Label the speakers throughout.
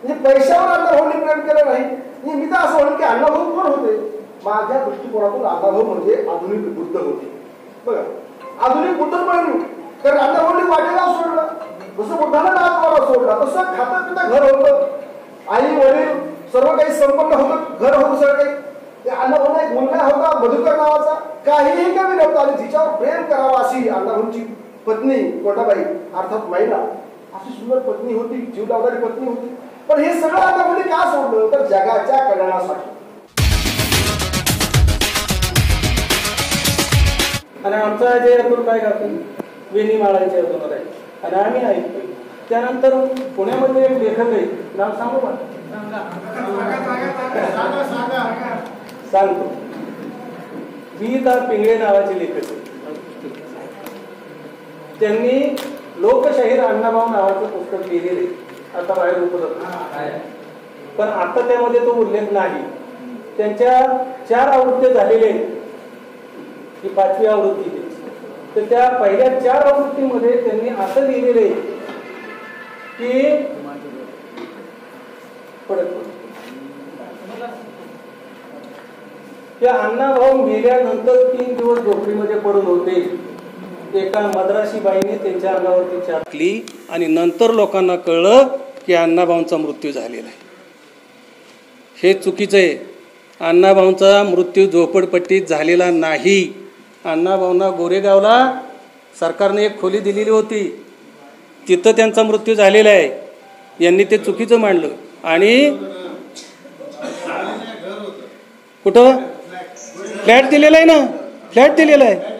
Speaker 1: म्हणजे पैशावर अण्णाभाऊंनी प्रेम केलं नाही. मी तर असं म्हणून की अण्णाभाऊ कोण होते? माझ्या दृष्टिकोनातून अण्णाभाऊ म्हणजे आधुनिक बुद्ध होते. बघा, आधुनिक बुद्ध पण, कारण अण्णाभाऊंनी वाटेगाव सोडलं, जसं बुद्धानं नाथद्वारा सोडला, तसं खातं पितं घर होतं, आई वडील सर्व काही संपन्न होतं, घर होतं सगळं काही. अण्णाभाऊंना एक मुलगा होता मधुकर नावाचा, काहीही कमी नव्हता आणि तिच्यावर प्रेम करावा अशी अण्णाभाऊंची पत्नी कोंडाबाई अर्थात मैना अशी सुंदर पत्नी होती, जीव लावणारी पत्नी होती. पण हे सगळं अण्णाभाऊंनी का सोडलं? तर जगाच्या कल्याणासाठी.
Speaker 2: आणि आमचा अजय यातून काय गातो, वेणी माळांच्या यातून आहे आणि आम्ही ऐकतो. त्यानंतर पुण्यामध्ये एक लेखक आहे, नाव सांगू का? सांगतो. वी.दा. पिंगळे नावाचे लेखक, त्यांनी लोकशाहीर अण्णाभाऊ नावाचं पुस्तक लिहिलेले, आता बाहेर उपलब्ध. पण आता त्यामध्ये तो उल्लेख नाही. त्यांच्या 4 आवृत्त्या झालेल्या आहेत, ही 5वी आवृत्ती. तर त्या पहिल्या 4 आवृत्तीमध्ये त्यांनी असं लिहिलेले की त्या अण्णाभाऊ मेल्यानंतर 3 दिवस झोपडीमध्ये पडून होते. एका मद्रासी बाईने त्यांच्या अंगावरती टाकली आणि नंतर लोकांना कळलं की अण्णाभाऊंचा मृत्यू झालेला आहे. हे चुकीचं आहे. अण्णाभाऊंचा मृत्यू झोपडपट्टीत झालेला नाही. अण्णाभाऊंना गोरेगावला सरकारने एक खोली दिलेली होती, तिथं त्यांचा मृत्यू झालेला आहे. यांनी ते चुकीचं मांडलं. आणि कुठं फ्लॅट दिलेला आहे ना, फ्लॅट दिलेला आहे,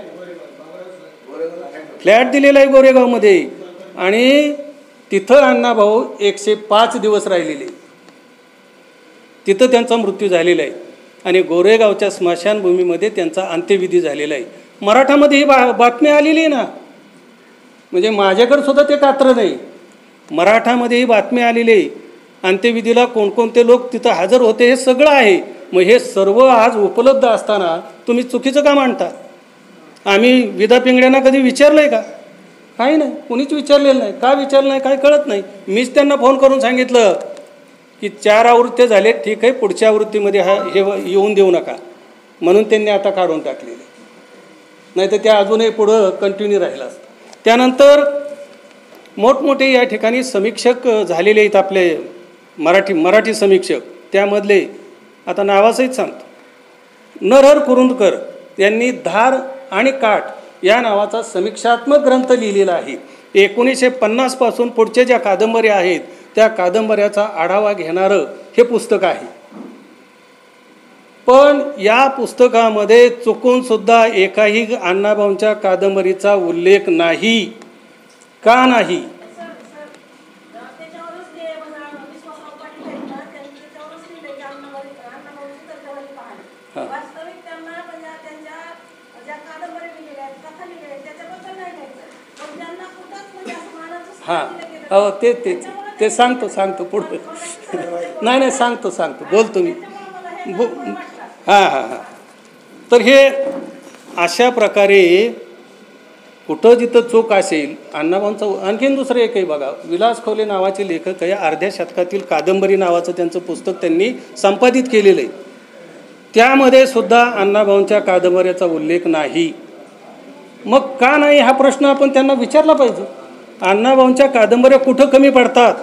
Speaker 2: फ्लॅट दिलेला आहे गोरेगावमध्ये. आणि तिथं अण्णाभाऊ 105 दिवस राहिलेले, तिथं त्यांचा मृत्यू झालेला आहे. आणि गोरेगावच्या स्मशानभूमीमध्ये त्यांचा अंत्यविधी झालेला आहे. मराठामध्ये ही बातमी आलेली आहे ना, म्हणजे माझ्याकडे सुद्धा ते कात्र नाही. मराठामध्ये ही बातमी आलेली आहे. अंत्यविधीला कोणकोणते लोक तिथं हजर होते हे सगळं आहे. मग हे सर्व आज उपलब्ध असताना तुम्ही चुकीचं का मांडता? आम्ही वी.दा. पिंगळ्यांना कधी विचारलं आहे का? काही नाही, कुणीच विचारलेलं नाही. का विचारलं नाही काय कळत नाही. मीच त्यांना फोन करून सांगितलं की 4 आवृत्त्या झाले, ठीक आहे, पुढच्या आवृत्तीमध्ये हे येऊन देऊ नका, म्हणून त्यांनी आता काढून टाकलेले. नाही तर त्या अजूनही पुढं कंटिन्यू राहिला असतं. त्यानंतर मोठमोठे या ठिकाणी समीक्षक झालेले आहेत आपले मराठी समीक्षक. त्यामधले आता नावासहित सांगतो, नरहर कुरुंदकर यांनी धार आणि काठ या नावाचा समीक्षात्मक ग्रंथ लिहिलेला आहे. 1950 पासून पुढच्या ज्या कादंबऱ्या आहेत त्या कादंबऱ्याचा आढावा घेणारं हे पुस्तक आहे. पण या पुस्तकामध्ये चुकून सुद्धा एकाही अण्णाभाऊंच्या कादंबरीचा उल्लेख नाही. का नाही? हां, ते सांगतो पुढे. नाही सांगतो बोलतो मी. हां. तर हे अशा प्रकारे कुठं जिथं चूक असेल अण्णाभाऊंचं. आणखीन दुसरं एक आहे बघा, विलास खोले नावाचे लेखक आहे, अर्ध्या शतकातील कादंबरी नावाचं त्यांचं पुस्तक त्यांनी संपादित केलेलं आहे. त्यामध्ये सुद्धा अण्णाभाऊंच्या कादंबऱ्याचा उल्लेख नाही. मग का नाही हा प्रश्न आपण त्यांना विचारला पाहिजे. अण्णाभाऊंच्या कादंबऱ्या कुठं कमी पडतात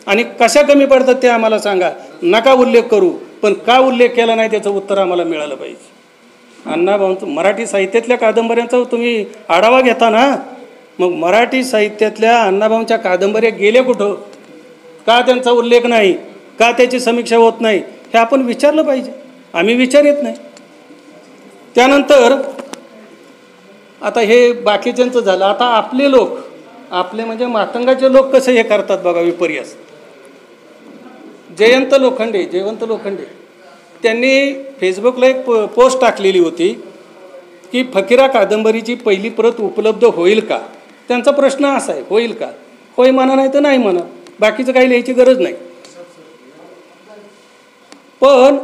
Speaker 2: आणि कशा कमी पडतात ते आम्हाला सांगा. नका उल्लेख करू, पण का उल्लेख केला नाही त्याचं उत्तर आम्हाला मिळालं पाहिजे. अण्णाभाऊंचं मराठी साहित्यातल्या कादंबऱ्यांचा तुम्ही आढावा घेता ना, मग मराठी साहित्यातल्या अण्णाभाऊंच्या कादंबऱ्या गेल्या कुठं? का त्यांचा उल्लेख नाही? का त्याची समीक्षा होत नाही? हे आपण विचारलं पाहिजे. आम्ही विचारित नाही. त्यानंतर आता हे बाकीच्यांचं झालं. आता आपले लोक, आपले म्हणजे मातंगाचे लोक कसे हे करतात बघा विपर्यास. जयवंत लोखंडे त्यांनी फेसबुकला एक पोस्ट टाकलेली होती की फकीरा कादंबरीची पहिली प्रत उपलब्ध होईल का? त्यांचा प्रश्न असा आहे, होईल का? होय म्हणा, नाही तर नाही म्हणा, बाकीचं काही लिहायची गरज नाही. पण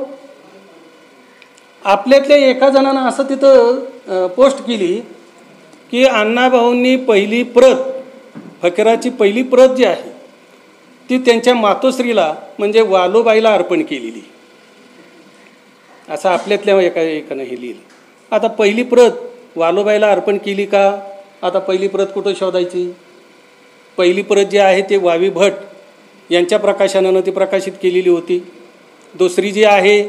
Speaker 2: आपल्यातल्या एका जणानं असं तिथं पोस्ट केली की अण्णाभाऊंनी पहिली प्रत, फकीराची पहिली प्रत जी आहे ती त्यांच्या मातोश्रीला म्हणजे वालोबाईला अर्पण केलेली, असं आपल्यातल्या एकानं हे लिहिलं. आता पहिली प्रत वालोबाईला अर्पण केली का? आता पहिली प्रत कुठं शोधायची? पहिली प्रत जी आहे ते वावी भट यांच्या प्रकाशनानं ती प्रकाशित केलेली होती. दुसरी जी आहे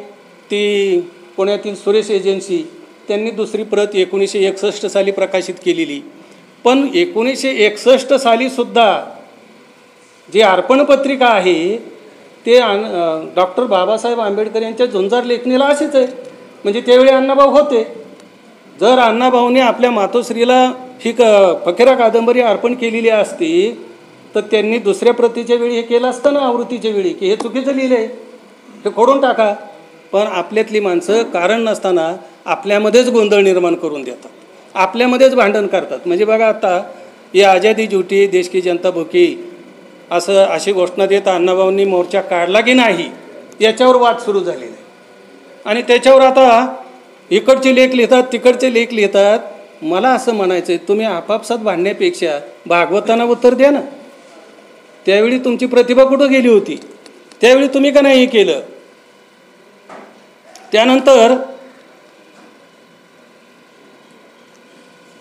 Speaker 2: ती पुण्यातील सुरेश एजन्सी त्यांनी दुसरी प्रत 1961 साली प्रकाशित केलेली. पण 1961 सालीसुद्धा जी अर्पणपत्रिका आहे ते डॉक्टर बाबासाहेब आंबेडकर यांच्या झुंजार लेखणीला अशीच आहे. म्हणजे त्यावेळी अण्णाभाऊ होते. जर अण्णाभाऊने आपल्या मातोश्रीला ही फकीरा कादंबरी अर्पण केलेली असती तर त्यांनी दुसऱ्या प्रतीच्या वेळी हे केलं असतं ना, आवृत्तीच्या वेळी, की हे चुकीचं लिहिलं आहे, हे खोडून टाका. पण आपल्यातली माणसं कारण नसताना आपल्यामध्येच गोंधळ निर्माण करून देतात, आपल्यामध्येच भांडण करतात. म्हणजे बघा आता ही आझादी झुटी देश की जनता भुकी अशी घोषणा देत अण्णाभाऊंनी मोर्चा काढला की नाही याच्यावर वाद सुरू झालेला आहे. आणि त्याच्यावर आता इकडचे लेख लिहितात, तिकडचे लेख लिहितात. मला असं म्हणायचं आहे, तुम्ही आपापसात भांडण्यापेक्षा भागवताना उत्तर द्या ना. त्यावेळी तुमची प्रतिभा कुठं गेली होती? त्यावेळी तुम्ही का नाही हे केलं? त्यानंतर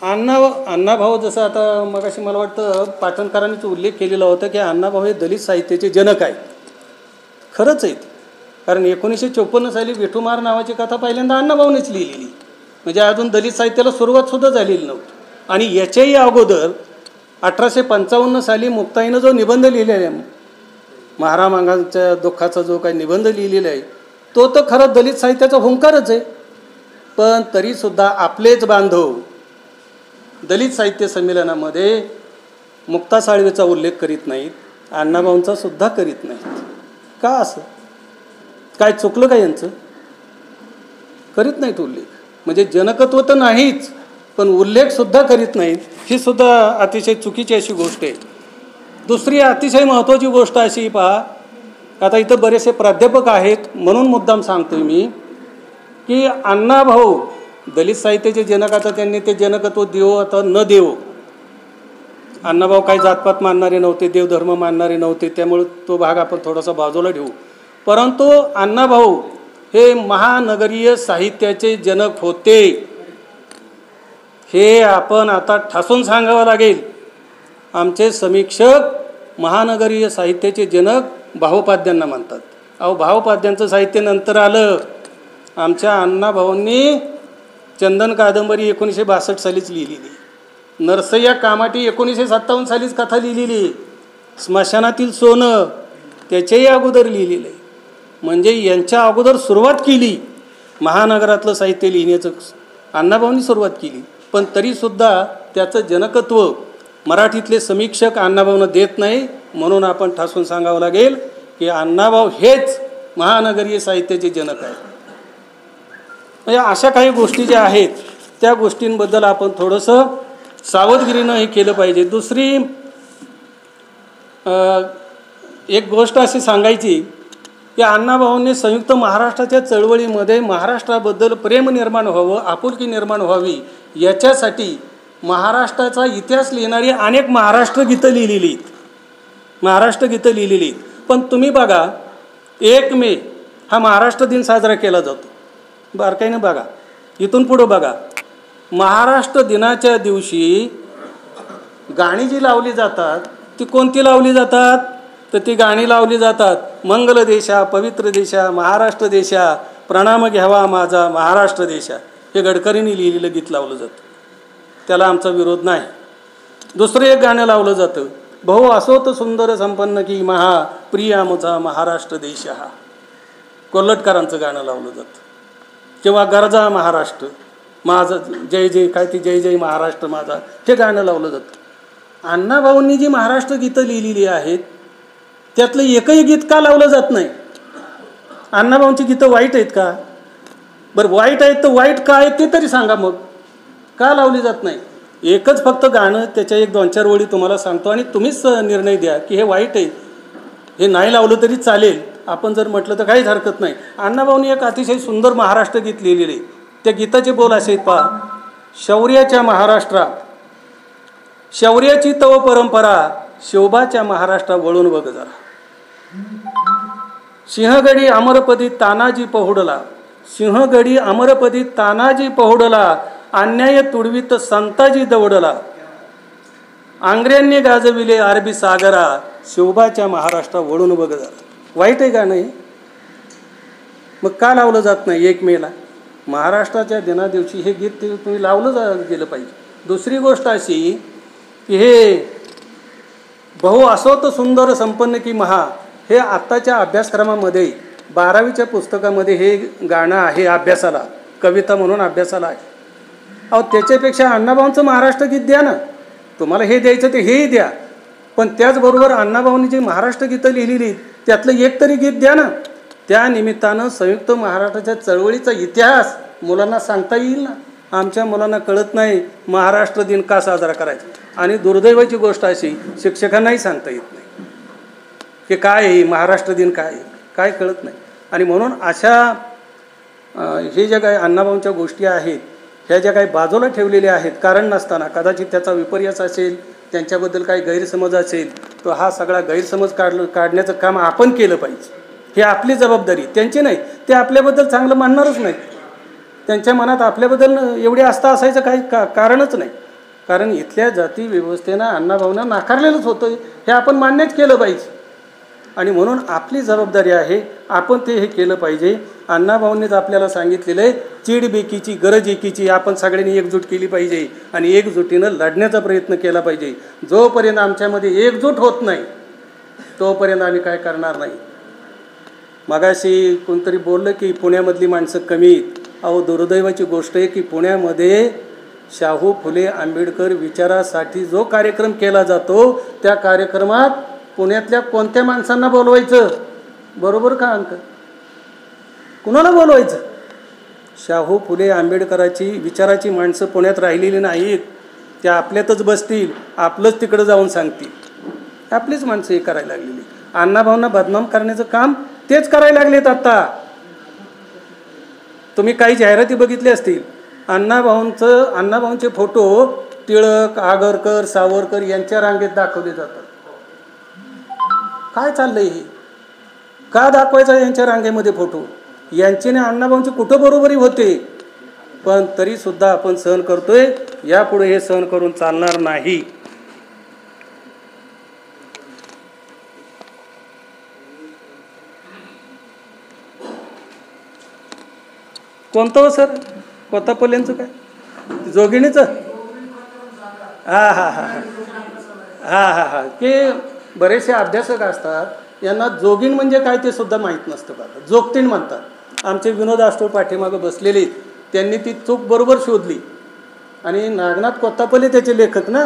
Speaker 2: अण्णाभाऊ जसं आता मगाशी मला वाटतं पाटणकरांनीच उल्लेख केलेला होता की अण्णाभाऊ हे दलित साहित्याचे जनक आहेत. खरंच आहेत. कारण 1954 साली विठुमार नावाची कथा पहिल्यांदा अण्णाभाऊनेच लिहिलेली. म्हणजे अजून दलित साहित्याला सुरुवातसुद्धा झालेली नव्हती. आणि याच्याही अगोदर 1855 साली मुक्ताईनं जो निबंध लिहिलेला आहे, महारामांच्या दुःखाचा जो काही निबंध लिहिलेला आहे तो तर खरंच दलित साहित्याचा हुंकारच आहे. पण तरीसुद्धा आपलेच बांधव दलित साहित्य संमेलनामध्ये मुक्ता साळवेचा उल्लेख करीत नाहीत, अण्णाभाऊंचा सुद्धा करीत नाहीत. का असं? काय चुकलं का यांचं? करीत नाहीत उल्लेख. म्हणजे जनकत्व तर नाहीच, पण उल्लेखसुद्धा करीत नाहीत. ही सुद्धा अतिशय चुकीची अशी गोष्ट आहे. दुसरी अतिशय महत्त्वाची गोष्ट अशी पहा, आता इथं बरेचसे प्राध्यापक आहेत म्हणून मुद्दाम सांगतोय मी की अण्णाभाऊ दलित साहित्याचे जनक. आता त्यांनी ते जनकत्व देवो आता न देवो, अण्णाभाऊ काही जातपात मानणारे नव्हते, देवधर्म मानणारे नव्हते, त्यामुळे तो भाग आपण थोडासा बाजूला ठेवू. परंतु अण्णाभाऊ हे महानगरीय साहित्याचे जनक होते, हे आपण आता ठासून सांगावं लागेल. आमचे समीक्षक महानगरीय साहित्याचे जनक भावपाद्यांना म्हणतात. अहो, भावपाद्यांचं साहित्य नंतर आलं. आमच्या अण्णाभाऊंनी चंदन कादंबरी 1962 सालीच लिहिलेली, नरसय्या कामाटी 1957 सालीच कथा लिहिलेली, स्मशानातील सोनं त्याच्याही अगोदर लिहिलेलं आहे. म्हणजे यांच्या अगोदर सुरुवात केली महानगरातलं साहित्य लिहिण्याचं अण्णाभाऊंनी सुरुवात केली. पण तरीसुद्धा त्याचं जनकत्व मराठीतले समीक्षक अण्णाभाऊंना देत नाही. म्हणून आपण ठासून सांगावं लागेल की अण्णाभाऊ हेच महानगरीय साहित्याचे जनक आहेत. म्हणजे अशा काही गोष्टी ज्या आहेत त्या गोष्टींबद्दल आपण थोडंसं सावधगिरीनं हे केलं पाहिजे. दुसरी एक गोष्ट अशी सांगायची की अण्णाभाऊंनी संयुक्त महाराष्ट्राच्या चळवळीमध्ये महाराष्ट्राबद्दल प्रेम निर्माण व्हावं, आपुलकी निर्माण व्हावी याच्यासाठी महाराष्ट्राचा इतिहास लिहिणारी अनेक महाराष्ट्र गीतं लिहिलेली आहेत, महाराष्ट्र गीतं लिहिलेली आहेत. पण तुम्ही बघा, 1 मे हा महाराष्ट्र दिन साजरा केला जातो. बारकाईनं बघा, इथून पुढं बघा, महाराष्ट्र दिनाच्या दिवशी गाणी जी लावली जातात ती कोणती लावली जातात? तर ती गाणी लावली जातात, मंगल देशा, पवित्र देशा, महाराष्ट्र देशा, प्रणाम घ्यावा माझा महाराष्ट्र देशा. हे गडकरींनी लिहिलेलं गीत लावलं जातं, त्याला आमचा विरोध नाही. दुसरं एक गाणं लावलं जातं, भाऊ असोत सुंदर संपन्न की महा प्रिय आमचा महाराष्ट्र देश हा. कोल्हटकरांचं गाणं लावलं जातं. किंवा गरजा महाराष्ट्र माझा, जय जय काय ती जय जय महाराष्ट्र माझा, हे गाणं लावलं जातं. अण्णाभाऊंनी जी महाराष्ट्र गीतं लिहिलेली आहेत त्यातलं एकही गीत का लावलं जात नाही? अण्णाभाऊंची गीतं वाईट आहेत का? बरं, वाईट आहेत तर वाईट का आहेत ते तरी सांगा. मग का लावली जात नाही? एकच फक्त गाणं, त्याच्या 1-2-4 ओळी तुम्हाला सांगतो आणि तुम्हीच निर्णय द्या की हे वाईट आहे, हे नाही लावलं तरी चालेल. आपण जर म्हटलं तर काहीच हरकत नाही. अण्णाभाऊंनी एक अतिशय सुंदर महाराष्ट्र गीत लिहिलेले, त्या गीताचे बोल असे आहेत पहा. शौर्याच्या महाराष्ट्रा, शौर्याची तव परंपरा, शोभाच्या महाराष्ट्रा वळून बघ जरा. सिंहगडी अमरपदी तानाजी पहुडला, सिंहगडी अमरपदी तानाजी पहुडला, अन्याय तुडवीत संताजी दौडला, आंग्र्यांनी गाजविले अरबी सागरा, शिवबाच्या महाराष्ट्रा वळून बघ जरा. वाईट आहे का नाही? मग का लावलं जात नाही 1 मेला? महाराष्ट्राच्या दिनादिवशी हे गीत तुम्ही लावलं गेलं पाहिजे. दुसरी गोष्ट अशी की हे बहु असोत सुंदर संपन्न की महा, हे आत्ताच्या अभ्यासक्रमामध्ये 12वीच्या पुस्तकामध्ये हे गाणं आहे अभ्यासाला, कविता म्हणून अभ्यासाला आहे. अहो त्याच्यापेक्षा अण्णाभाऊंचं महाराष्ट्र गीत द्या ना. तुम्हाला हे द्यायचं ते हेही द्या, पण त्याचबरोबर अण्णाभाऊंनी जी महाराष्ट्र गीतं लिहिलेली त्यातलं एक तरी गीत द्या ना. त्या निमित्तानं संयुक्त महाराष्ट्राच्या चळवळीचा इतिहास मुलांना सांगता येईल ना. आमच्या मुलांना कळत नाही महाराष्ट्र दिन का साजरा करायचा. आणि दुर्दैवाची गोष्ट अशी शिक्षकांनाही सांगता येत नाही की काय आहे महाराष्ट्र दिन, काय काय कळत नाही. आणि म्हणून अशा हे ज्या काही अण्णाभाऊंच्या गोष्टी आहेत ह्या ज्या काही बाजूला ठेवलेल्या आहेत कारण नसताना, कदाचित त्याचा विपर्यास असेल, त्यांच्याबद्दल काही गैरसमज असेल, तर हा सगळा गैरसमज काढण्याचं काम आपण केलं पाहिजे. ही आपली जबाबदारी, त्यांची नाही. ते आपल्याबद्दल चांगलं मानणारच नाही. त्यांच्या मनात आपल्याबद्दल एवढी आस्था असायचं काही कारणच नाही. कारण इथल्या जाती व्यवस्थेनं अण्णाभाऊंना नाकारलेलंच होतं, हे आपण मान्यच केलं पाहिजे. आणि म्हणून आपली जबाबदारी आहे, आपण ते हे केलं पाहिजे. अण्णाभाऊंनीच आपल्याला सांगितलेलं आहे चीडबेकीची गरज एकीची, आपण सगळ्यांनी एकजूट केली पाहिजे आणि एकजुटीनं लढण्याचा प्रयत्न केला पाहिजे. जोपर्यंत आमच्यामध्ये एकजूट होत नाही तोपर्यंत आम्ही काय करणार नाही. मगाशी कोणतरी बोललं की पुण्यामधली माणसं कमी आहेत. अहो दुर्दैवाची गोष्ट आहे की पुण्यामध्ये शाहू फुले आंबेडकर विचारासाठी जो कार्यक्रम केला जातो त्या कार्यक्रमात पुण्यातल्या कोणत्या माणसांना बोलवायचं? बरोबर का अंक? कुणाला बोलवायचं? शाहू फुले आंबेडकराची विचाराची माणसं पुण्यात राहिलेली नाहीत. त्या आपल्यातच बसतील, आपलंच तिकडं जाऊन सांगतील. आपलीच माणसं हे करायला लागलेली. अण्णाभाऊंना बदनाम करण्याचं काम तेच करायला लागलेत. आता तुम्ही काही जाहिराती बघितली असतील, अण्णाभाऊंचे फोटो टिळक, आगरकर, सावरकर यांच्या रांगेत दाखवले जातात. काय चाललंय हे? का दाखवायचा यांच्या रांगेमध्ये फोटो? यांची ने अण्णाभाऊंची कुठं बरोबरी होते, पण तरी सुद्धा आपण सहन करतोय. यापुढे हे सहन करून चालणार नाही. कोणतं हो सर? कोतापल्ल्यांचं काय? जोगिणीचं? हां हां हां हां हां हां ते बरेचसे अभ्यासक असतात, यांना जोगीण म्हणजे काय ते सुद्धा माहीत नसतं. बघा, जोगतीण म्हणतात. आमचे विनोद आष्टोळ पाठीमागं बसलेले, त्यांनी ती चूक बरोबर शोधली. आणि नागनाथ कोत्तापल्ले त्याचे लेखक ना,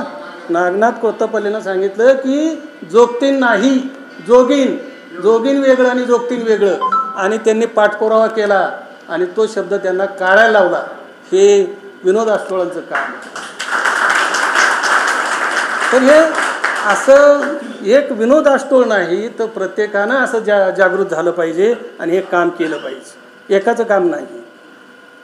Speaker 2: नागनाथ कोत्तापल्लेनं सांगितलं की जोगतीण नाही, जोगीण. जोगीण वेगळं आणि जोगतीण वेगळं. आणि त्यांनी पाठपुरावा केला आणि तो शब्द त्यांना काढायला लावला. हे विनोद आष्टोळांचं काम. तर हे असं एक विनोद आष्टोळ नाही, तर प्रत्येकानं असं जागृत झालं पाहिजे आणि हे काम केलं पाहिजे. एकाचं काम नाही,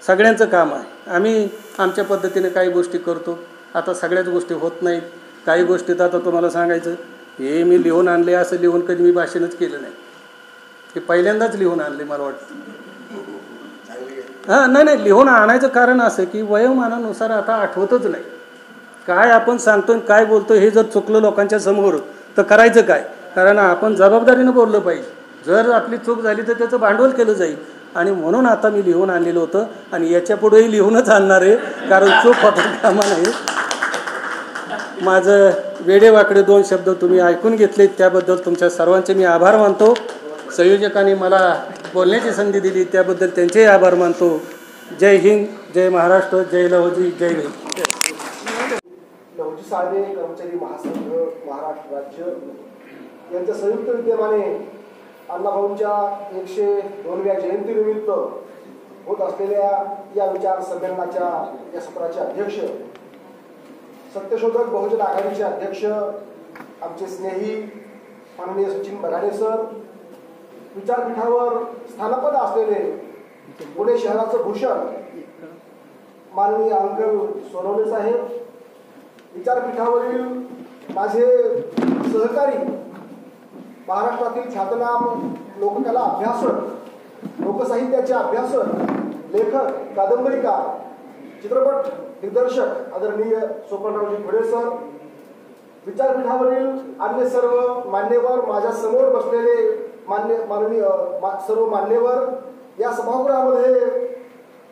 Speaker 2: सगळ्यांचं काम आहे. आम्ही आमच्या पद्धतीने काही गोष्टी करतो. आता सगळ्याच गोष्टी होत नाहीत. काही गोष्टीत आता तुम्हाला सांगायचं, हे मी लिहून आणले, असं लिहून कधी मी भाषणच केलं नाही. हे पहिल्यांदाच लिहून आणले मला वाटतं. हां नाही लिहून आणायचं कारण असं की वयोमानानुसार आता आठवतच नाही काय आपण सांगतो काय बोलतो. हे जर चुकलं लोकांच्या समोर तर करायचं काय? कारण आपण जबाबदारीनं बोललं पाहिजे. जर आपली चूक झाली तर त्याचं भांडवल केलं जाईल. आणि म्हणून आता मी लिहून आणलेलं होतं आणि याच्या पुढेही लिहूनच आणणार आहे, कारण चूक होता कामा नाही. माझं वेडेवाकडे 2 शब्द तुम्ही ऐकून घेतले, त्याबद्दल तुमच्या सर्वांचे मी आभार मानतो. संयोजकांनी मला बोलण्याची संधी दिली त्याबद्दल त्यांचेही आभार मानतो. जय हिंद, जय महाराष्ट्र, जय लहोजी, जय भीम.
Speaker 1: लहोजी साळवे कर्मचारी महासंघ महाराष्ट्र राज्य यांच्या संयुक्त विद्यमाने अण्णाभाऊंच्या 102व्या जयंतीनिमित्त होत असलेल्या या विचार संमेलनाच्या या सत्राचे अध्यक्ष, सत्यशोधक बहुजन आघाडीचे अध्यक्ष आमचे स्नेही माननीय सचिन बराडे सर, विचारपीठावर स्थानपद असलेले पुणे शहराचं भूषण माननीय अंकल सोनवणे साहेब, विचारपीठावरील माझे सहकारी महाराष्ट्रातील ख्यातनाम लोककला अभ्यासक, लोकसाहित्याचे अभ्यासक, लेखक, कादंबरीकार, चित्रपट दिग्दर्शक आदरणीय सोपानरावजी भिडे सर, विचारपीठावरील अन्य सर्व मान्यवर, माझ्या समोर बसलेले माननीय सर्व मान्यवर, या सभागृहामध्ये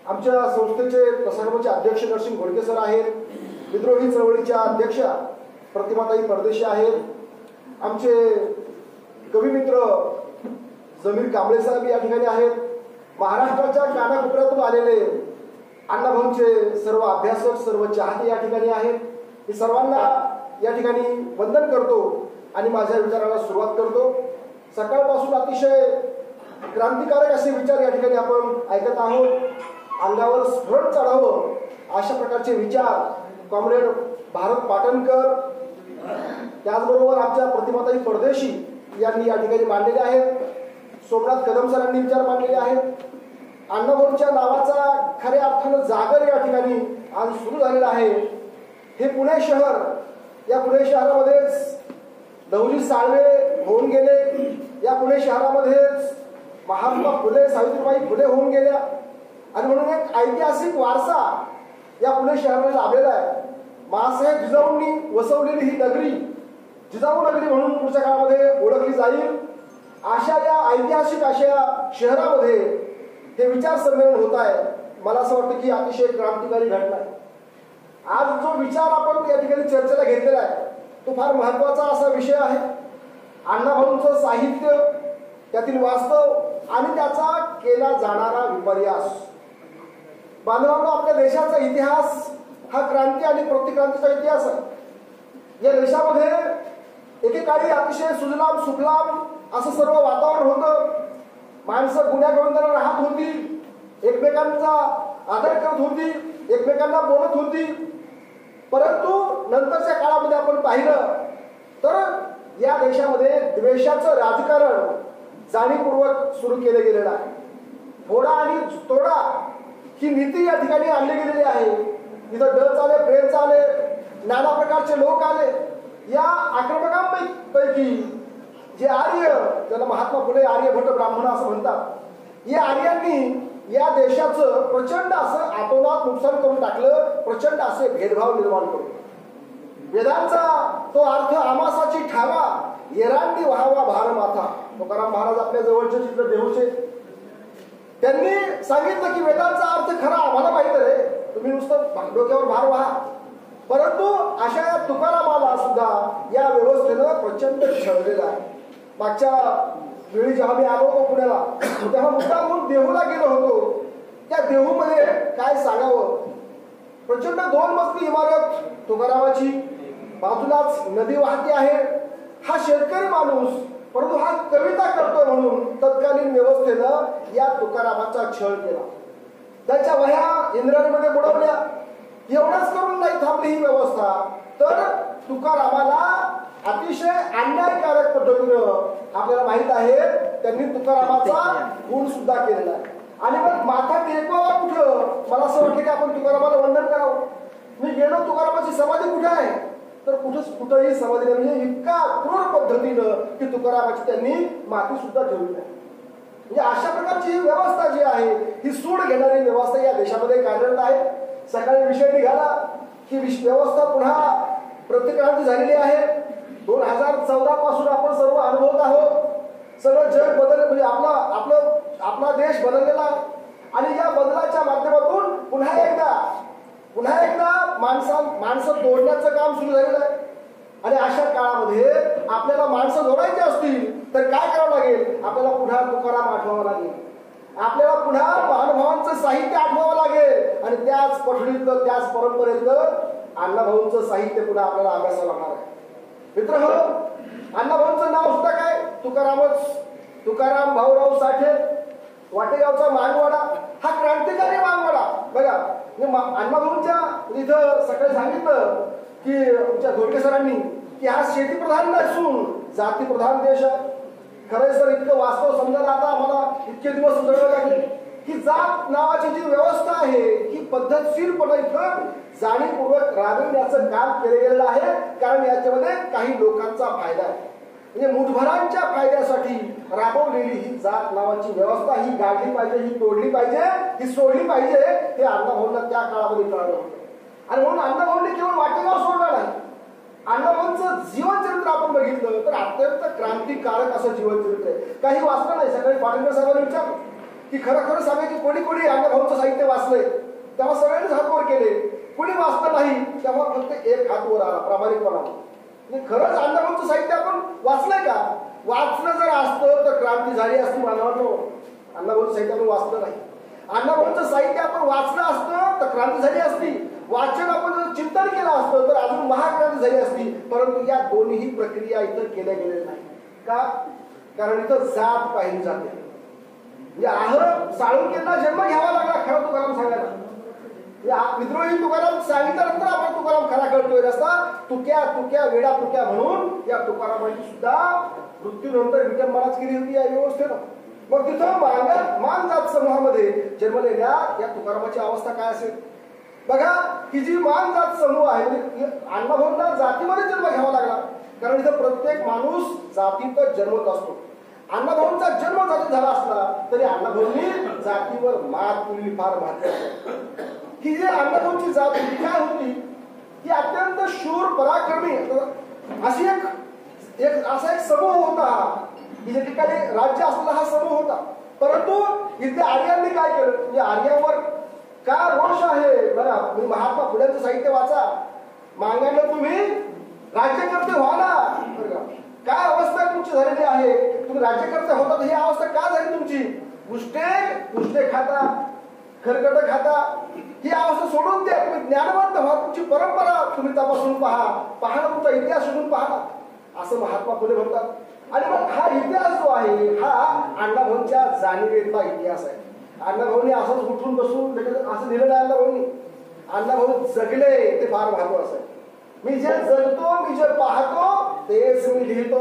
Speaker 1: आमच्या संस्थेचे प्रसारणाचे अध्यक्ष नरसिंह घोडके सर आहेत, विद्रोही चळवळीच्या अध्यक्षा प्रतिमाताई परदेशी आहेत, आमचे कविमित्र जमीर कांबळे साहेब या ठिकाणी आहेत, महाराष्ट्राच्या कानाकोपऱ्यातून आलेले अण्णाभाऊंचे सर्व अभ्यासक, सर्व चाहते या ठिकाणी आहेत. मी सर्वांना या ठिकाणी वंदन करतो आणि माझ्या विचाराला सुरुवात करतो. सकाळपासून अतिशय क्रांतिकारक असे विचार या ठिकाणी आपण ऐकत आहोत. अंगावर स्फुरण चढावं अशा प्रकारचे विचार कॉम्रेड भारत पाटणकर, त्याचबरोबर आमच्या प्रतिमाताई परदेशी यांनी या ठिकाणी मांडलेले आहेत. सोमनाथ कदम सरांनी विचार मांडलेले आहेत. अण्णाभाऊंच्या नावाचा खऱ्या अर्थानं जागर या ठिकाणी आज सुरू झालेला आहे. हे पुणे शहर, या पुणे शहरामध्येच लहुजी साळवे होऊन गेले. या पुणे शहरामध्येच महात्मा फुले, सावित्रीबाई फुले होऊन गेल्या आणि म्हणून एक ऐतिहासिक वारसा या पुणे शहराला लाभलेला आहे. माँसाहेब जिजाऊंनी वसवलेली ही नगरी जिजाऊ नगरी म्हणून पुढच्या काळामध्ये ओळखली जाईल. अशा या ऐतिहासिक अशा शहरामध्ये हे विचार संमेलन होत आहे. मला असं वाटतं की अतिशय क्रांतिकारी घटना आहे. आज जो विचार आपण या ठिकाणी चर्चेला घेतलेला आहे तो फार महत्वाचा असा विषय आहे. अण्णाभाऊंचं साहित्य, त्यातील वास्तव आणि त्याचा केला जाणारा विपर्यास. बांधवांनो, आपल्या देशाचा इतिहास हा क्रांती आणि प्रतिक्रांतीचा इतिहास आहे. या देशामध्ये एकेकाळी अतिशय सुजलाम सुफलाम असं सर्व वातावरण होतं. माणसं गुण्यागोविंदाने राहत होती, एकमेकांचा आदर करत होती, एकमेकांना बोलत होती. परंतु नंतरच्या काळामध्ये आपण पाहिलं तर या देशामध्ये द्वेषाचं राजकारण जाणीवपूर्वक सुरू केलं गेलेलं आहे. फोडा आणि तोडा ही नीती या ठिकाणी आणली गेलेली आहे. इथं डच आले, फ्रेंच आले, नाना प्रकारचे लोक आले. या आक्रमकांपैकी जे आर्य, ज्याला महात्मा फुले आर्यभट्ट ब्राह्मण असं म्हणतात, या आर्यांनी या देशाचं प्रचंड असं आतोनात नुकसान करून टाकलं. प्रचंड असे भेदभाव निर्माण करून वेदांचा तो अर्थ आमासाची ठावा, येरांडी व्हावा भार माथा. तुकाराम महाराज आपल्या जवळचे चित्र देऊचे, त्यांनी सांगितलं की वेदांचा अर्थ खरा आम्हाला माहित आहे, तुम्ही नुसतं डोक्यावर भार व्हा. परंतु अशा या तुकारामाला सुद्धा या व्यवस्थेनं प्रचंड छळलेलं आहे. मागच्या वेळी जेव्हा मी आलो होतो पुण्याला तेव्हा मुद्दाम म्हणून देहूला गेलो होतो. त्या देहूमध्ये काय सांगावं, प्रचंड 2 मजली इमारत तुकारामाची, बाजूलाच नदी वाहती आहे. हा शेतकरी माणूस, परंतु हा कविता करतोय म्हणून तत्कालीन व्यवस्थेनं या तुकारामाचा छळ केला. त्याच्या वह्या इंद्राणीमध्ये बुडवल्या. एवढंच करून नाही थांबली ही व्यवस्था, तर तुकारामाला अतिशय अन्यायकारक पद्धतीनं आपल्याला माहित आहे त्यांनी तुकारामाचा खून सुद्धा केलेला आहे. आणि मग माथा टेकवावा कुठं? मला असं वाटलं की आपण तुकारामाला वंदन करावं. मी गेलो, तुकारामाची समाधी कुठे आहे तर कुठंही समाधी नाही. म्हणजे इतका क्रूर पद्धतीनं की तुकारामाची त्यांनी माती सुद्धा ठेवली नाही. म्हणजे अशा प्रकारची ही व्यवस्था जी आहे ही सूड घेणारी व्यवस्था या देशामध्ये कार्यरत आहे. सकाळी विषय निघाला की व्यवस्था पुन्हा प्रतिक्रांती झालेली आहे. 2014 पासून आपण सर्व अनुभवत आहोत. सगळं जग बदललं, म्हणजे आपला देश बदललेला आहे. आणि या बदलाच्या माध्यमातून पुन्हा एकदा माणसं तोडण्याचं काम सुरू झालेलं आहे. आणि अशा काळामध्ये आपल्याला माणसं जोडायची असतील तर काय करावं लागेल? आपल्याला पुन्हा तुकाराम आठवावं लागेल, आपल्याला पुन्हा महानुभावांचं साहित्य आठवावं लागेल आणि त्याच पठडीतलं, त्याच परंपरेतलं अण्णाभाऊंचं साहित्य पुन्हा आपल्याला अभ्यासावं लागणार आहे. मित्र हो, अण्णाभाऊंचं नाव सुद्धा काय? तुकारामच. तुकाराम भाऊराव साठे, वाटेगावचा मानवाडा, हा क्रांतिकारी मानवाडा. बघा, अण्णाभाऊंच्या इथं सकाळी सांगितलं की आमच्या घोडके सरांनी की हा शेतीप्रधान नसून जातीप्रधान देश आहे. खरंय सर, इतकं वास्तव समजायला आता आम्हाला इतके दिवस सुधारावे लागले की जात नावाची जी व्यवस्था आहे ही पद्धतशीरपणे इथं जाणीवपूर्वक राबविण्याचं काम केलं गेलेलं आहे. कारण याच्यामध्ये काही लोकांचा फायदा आहे. म्हणजे मुठभरांच्या फायद्यासाठी राबवलेली ही जात नावाची व्यवस्था ही गाडली पाहिजे, ही तोडली पाहिजे, ही सोडली पाहिजे, हे अण्णाभाऊंना त्या काळामध्ये कळलं होतं. आणि म्हणून अण्णाभाऊंनी केवळ वाटेगाव सोडला नाही. अण्णाभाऊंचं जीवनचरित्र आपण बघितलं तर अत्यंत क्रांतिकारक असं जीवनचरित्र आहे. काही वाचलं नाही. सकाळी पाटणकर साहेबांनी विचारलं की खरं सांगायची कोणी कोणी अण्णाभाऊंचं साहित्य वाचलंय, तेव्हा सगळ्यांनीच हात वर केले. कोणी वाचलं नाही तेव्हा फक्त एक हात वर आला प्रामाणिकपणाने. खरंच अण्णाभाऊंचं साहित्य आपण वाचलंय का? वाचलं जर असतं तर क्रांती झाली असती. मला वाटतं अण्णाभाऊंचं साहित्य आपण वाचलं नाही. अण्णाभाऊंचं साहित्य आपण वाचलं असतं तर क्रांती झाली असती. वाचन आपण जर चिंतन केलं असतं तर अजून महाक्रांती झाली असती. परंतु या दोन्ही प्रक्रिया इथं केल्या गेल्या नाही. का? कारण इथं जात पाहिली जाते. साळुंकेंना जन्म घ्यावा लागला खरं तुकाराम सांगायला. विद्रोही तुकाराम सांगितल्यानंतर आपण तुकाराम खरा कळतोय. रस्ता तुक्या तुक्या वेडा तुक्या म्हणून या तुकारामाची सुद्धा मृत्यूनंतर विटंबनाच केली होती या व्यवस्थेनं. मग तिथं मान जात समूहामध्ये जन्मलेल्या या तुकारामाची अवस्था काय असेल बघा. ही जी मान जात समूह आहे म्हणजे अण्णाभाऊंना जातीमध्ये जन्म घ्यावा लागला. कारण इथं प्रत्येक माणूस जातीतच जन्मत असतो. अण्णाभाऊंचा जन्म जाती झाला असला तरी अण्णाभाऊंनी जातीवर मात केलेली फार महत्वाची. ही जी अण्णाभाऊंची जात होती काय होती की अत्यंत शूर पराक्रमी अशी एक असा एक समूह होता की ज्या ठिकाणी राज्य असलेला हा समूह होता. परंतु इथे आर्यांनी काय केलं म्हणजे आर्यांवर का रोष आहे बघा. महात्मा फुल्यांचं साहित्य वाचा. मागायला तुम्ही राज्यकर्ते व्हा ना. बरं काय अवस्था तुमची झालेली आहे. तुम्ही राज्यकर्ते होतात ही अवस्था का झाली तुमची. पुष्टे खाता, खरकट खाता, ही अवस्था सोडून द्या. तुम्ही ज्ञानवंत व्हा. तुमची परंपरा तुम्ही तपासून पहा ना, तुमचा इतिहास शोधून पहा ना, असं महात्मा फुले म्हणतात. आणि मग हा इतिहास जो आहे हा अण्णाभाऊंच्या जाणीवेतला इतिहास आहे. अण्णाभाऊंनी असंच उठून बसून असं लिहिलं नाही. अण्णाभाऊ जगले ते फार महत्वाचं आहे. मी जे जगतो, मी जे पाहतो तेच मी लिहितो.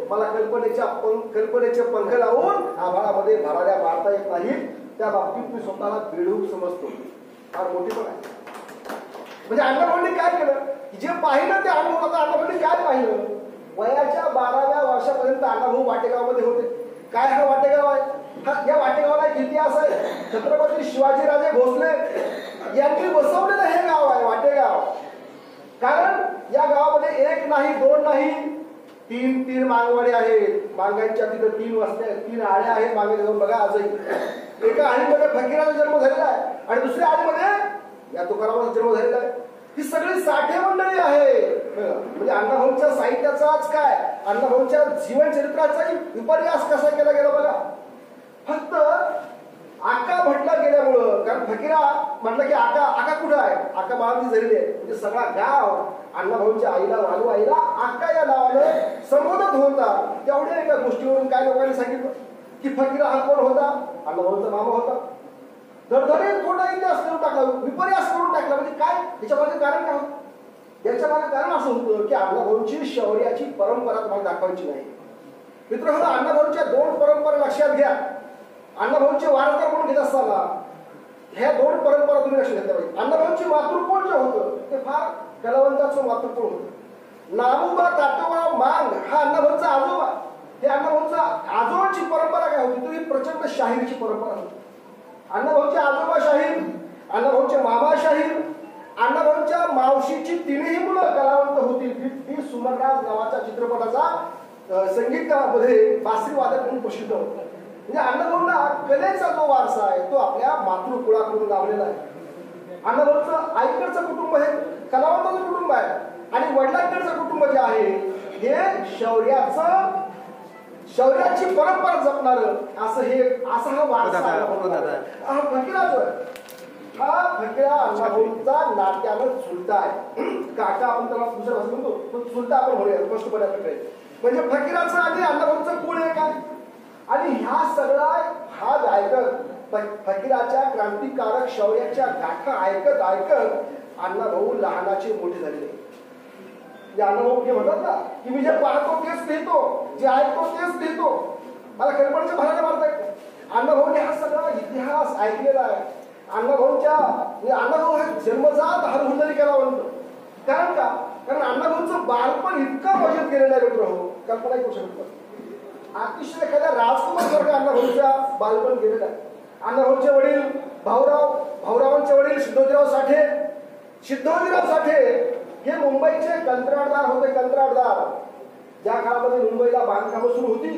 Speaker 1: मला कल्पनेचे पंख लावून आभाळामध्ये भराड्या मारता येत नाही. त्या बाबतीत मी स्वतःला बेडूक समजतो. फार मोठी पण आहे. म्हणजे अण्णाभाऊंनी काय केलं जे पाहिलं ते अनुभव होता. अण्णाभाऊंनी काय पाहिलं वयाच्या 12व्या वर्षापर्यंत अण्णाभाऊ वाटेगावमध्ये होते. काय हा वाटेगाव आहे. या वाटेगावाला एक इतिहास आहे. छत्रपती शिवाजीराजे भोसले यांनी बसवलेलं हे गाव आहे वाटेगाव. कारण या गावामध्ये एक नाही, दोन नाही, तीन मांगवाडे आहेत. मांगांच्या तिथं 3 वस्त्या, 3 आळ्या आहेत. मागे जाऊन बघा आजही. एका आळीमध्ये फकीराचा जन्म झालेला आहे आणि दुसऱ्या आळीमध्ये या तुकारामाचा जन्म झालेला आहे. ही सगळी साठे मंडळी आहे. म्हणजे अण्णाभाऊंच्या साहित्याचाच काय अण्णाभाऊंच्या जीवनचरित्राचाही विपर्यास कसा केला गेला बघा. फक्त आका म्हटलं गेल्यामुळं, कारण फकीरा म्हटलं की आका कुठं आहे. आका बाळाची झालेली आहे. म्हणजे सगळा गाव अण्णाभाऊंच्या आईला वालू आईला आका या नावानं संबोधत होता. तेवढ्या एका गोष्टीवरून काय लोकांनी सांगितलं की फकीरा हा कोण होता. अण्णाभाऊंचा मामा होता. धडधडीत खोटा इतिहास करून टाकला, विपर्यास करून टाकला. म्हणजे काय याच्या मागे कारण काय होतं. याच्या मागे कारण असं होतं की अण्णाभाऊंची शौर्याची परंपरा तुम्हाला दाखवायची नाही. मित्रांनो अण्णाभाऊंच्या 2 परंपरा लक्षात घ्या. अण्णाभाऊंचे वारसदार म्हणून घेत असताना ह्या 2 परंपरा तुम्ही लक्षात घेतल्या पाहिजे. अण्णाभाऊंचे मातृकुळ जे होतं ते फार कलावंताचं मातृकुळ होतं. नामोबा ताटोबा मांग हा अण्णाभाऊंचा आजोबा. हे अण्णाभाऊंचा आजोबाची परंपरा काय होती. ती प्रचंड शाहीरची परंपरा होती. अण्णाभाऊंचे आजोबा शाहीर, अण्णाभाऊंचे मामा शाहीर, अण्णाभाऊंच्या मावशीची 3ही मुलं कलावंत होती. ती सुमनराज नावाच्या चित्रपटाचा संगीतामध्ये बासरी वादक म्हणून प्रसिद्ध होता. म्हणजे अण्णाभाऊंना कलेचा जो वारसा आहे तो आपल्या मातृकुळाकडून लाभलेला आहे. अण्णाभाऊंचं आईकडचं कुटुंब हे कलावंताचं कुटुंब आहे आणि वडिलांकडचं कुटुंब जे आहे हे शौर्याची परंपरा जपणार असा हा वारसा हा फकीराचा. हा फकीरा अण्णाभाऊंचा नात्यानं चुलता आहे. काका आपण त्याला दुसऱ्या भाषेत म्हणतो पण चुलता आपण म्हणूया स्पष्टपणे आपल्याकडे. म्हणजे फकीराचं आणि अण्णाभाऊंचं कुळ एक आहे. आणि ह्या सगळा हा ऐकत फकीराच्या क्रांतिकारक शौर्याच्या गाथा ऐकत अण्णाभाऊ लहानाचे मोठे झालेले. अण्णाभाऊ हे म्हणतात ना की मी जे पाहतो तेच लिहितो, जे ऐकतो तेच लिहितो. मला कल्पनेच्या भाराने मारताय. अण्णाभाऊने हा सगळा इतिहास ऐकलेला आहे. अण्णाभाऊ हा जन्मजात हरहुन्नरी कलावंत. कारण का कारण अण्णाभाऊंचं बालपण इतकं मजेत केलेलं आहे मित्र हो. कल्पनाही करू शकत नाही. अतिशय एखाद्या राजकुमार सारखं अण्णाभाऊंच्या बालपण गेलेलं आहे. अण्णाभाऊंचे वडील भाऊरावांचे वडील सिद्धोजीराव साठे हे मुंबईचे कंत्राटदार होते. कंत्राटदार ज्या काळामध्ये मुंबईला बांधकामं सुरू होती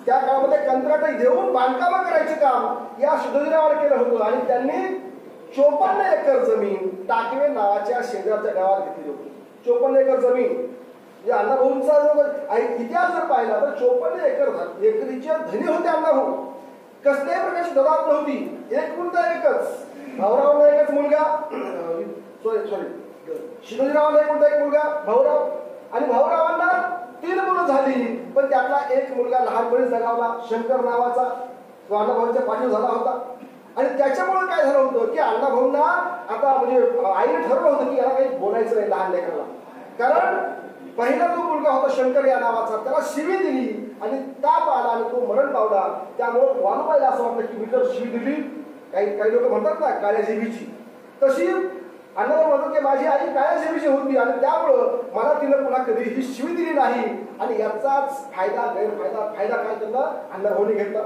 Speaker 1: त्या काळामध्ये कंत्राट देऊन बांधकामं करायचे काम या सिद्धोजीरावाने केलं होतं. आणि त्यांनी 54 एकर जमीन टाकवे नावाच्या शेजारच्या गावात घेतली होती. 54 एकर जमीन म्हणजे अण्णाभाऊंचा इतिहास जर पाहिला तर 54 एकरीचे धनी होते अण्णाभाऊ. कसल्याही प्रकारची दबाव नव्हती. एक मुलगा एकच, भाऊरावांना एकच मुलगा, शिवाजीरावांना एक मुलगा भाऊराव, आणि भाऊरावांना 3 मुलं झाली. पण त्यातला एक मुलगा लहानपणी जगावला, शंकर नावाचा, तो अण्णाभाऊंच्या पाठीवर झाला होता. आणि त्याच्यामुळे काय झालं होतं की अण्णाभाऊंना आता म्हणजे आईने ठरवलं होतं की याला काही बोलायचं नाही लहान लेकराला. कारण पहिला जो मुलगा होता शंकर या नावाचा, त्याला शिवी दिली आणि ताप आला आणि तो मरण पावला. त्यामुळे वालूबाईला असं वाटलं की मी जर शिवी दिली, काही लोक म्हणतात ना काळ्या जिभीची, तशी अण्णाभाऊ म्हणतात की माझी आई काळ्या जिभीची होती आणि त्यामुळं मला तिनं पुन्हा कधीही शिवी दिली नाही. आणि याचाच फायदा काय त्यांना अण्णाभाऊने घेतला.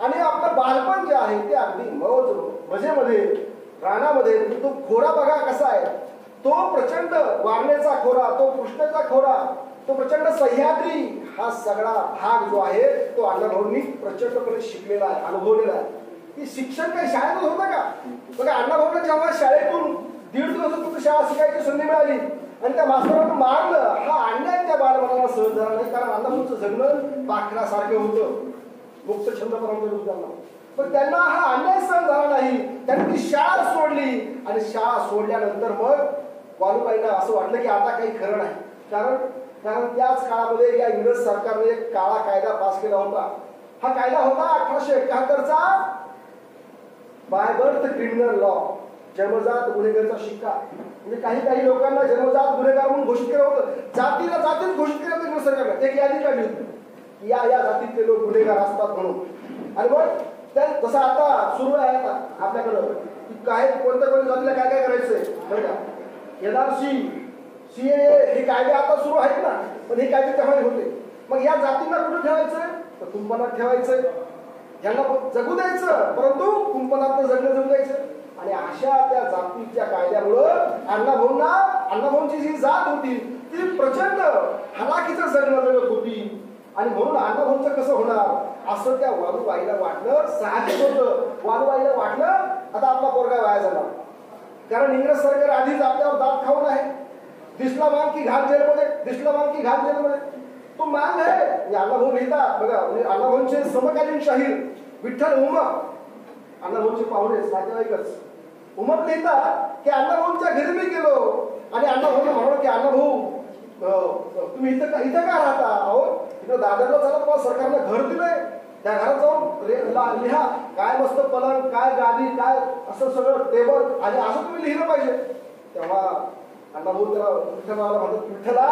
Speaker 1: आणि आपलं बालपण जे आहे ते अगदी मजेमध्ये रानामध्ये, तो खोरा बघा कसा आहे, तो प्रचंड वारणेचा खोरा, तो कृष्णेचा खोरा, तो प्रचंड सह्याद्री, हा सगळा भाग जो आहे तो अण्णाभाऊंनी प्रचंडपणे शिकलेला आहे, अनुभवलेला आहे. की शिक्षण काही शाळेतच होतं का? बघा अण्णाभाऊंना जेव्हा शाळेतून 1.5 दिवस शाळा शिकायची संधी मिळाली आणि त्या मास्तरांना मारलं, हा अन्याय त्या बालमनाला सहन झाला नाही. कारण अण्णाभाऊंचं जगणं पाखरासारखं होतं, मुक्त छंद परंपरा. पण त्यांना हा अन्याय सहन झाला नाही. त्यांनी ती शाळा सोडली आणि शाळा सोडल्यानंतर मग वालूबाईंना असं वाटलं की आता काही खरं नाही. कारण त्याच काळामध्ये या इंग्रज सरकारने एक काळा कायदा पास केला होता. हा कायदा होता 1871चा बाय बर्थ क्रिमिनल लॉ, जन्मजात गुन्हेगारीचा शिक्का. म्हणजे काही लोकांना जन्मजात गुन्हेगार म्हणून घोषित केलं होतं. जातीत घोषित केलं होतं इंग्रज सरकारने. एक यादी काढली होती या जातीतले लोक गुन्हेगार असतात म्हणून. आणि मग जसं आता सुरू आहे आता आपल्याकडं काय कोणत्या जातीला काय करायचंय बरं का, NRC, CAA हे कायदे आता सुरू आहेत ना, पण हे कायदे तेव्हा होते. मग या जातींना कुठं ठेवायचंय तर कुंपणात ठेवायचंय, यांना जगू द्यायचं परंतु कुंपणात जगू द्यायचं. आणि अशा त्या जातीच्या कायद्यामुळं अण्णाभाऊंची जी जात होती ती प्रचंड हलाखीचं जगणं जगत होती. आणि म्हणून अण्णाभाऊंचं कसं होणार असं त्या वालूबाईला वाटलं. साहजिक होतं, वालूबाईला वाटलं आता आपला पोरगा वाया झाला. कारण इंग्रज सरकार आधीच आपल्यावर दात खाऊन आहे. दिसला मांग की घात जेलमध्ये, तो मांग आहे. अण्णाभाऊ लिहितात बघा, म्हणजे अण्णाभाऊंचे समकालीन शाहीर विठ्ठल उमप, अण्णाभाऊंचे पाहुणे नातेवाईकच, उमप लिहितात की अण्णाभाऊंच्या घरी मी गेलो आणि अण्णाभाऊंना म्हणालो की अण्णाभाऊ तुम्ही इथं का राहता? अहो इथं दादरला चला, तुम्हाला सरकारनं घर दिलंय, त्या घरात जाऊन लिहा काय मस्त पलंग, काय गादी, काय असं सगळं टेबल, आणि असं तुम्ही लिहिलं पाहिजे. तेव्हा अण्णाभाऊ त्याला विठ्ठलाला म्हणतात, विठ्ठला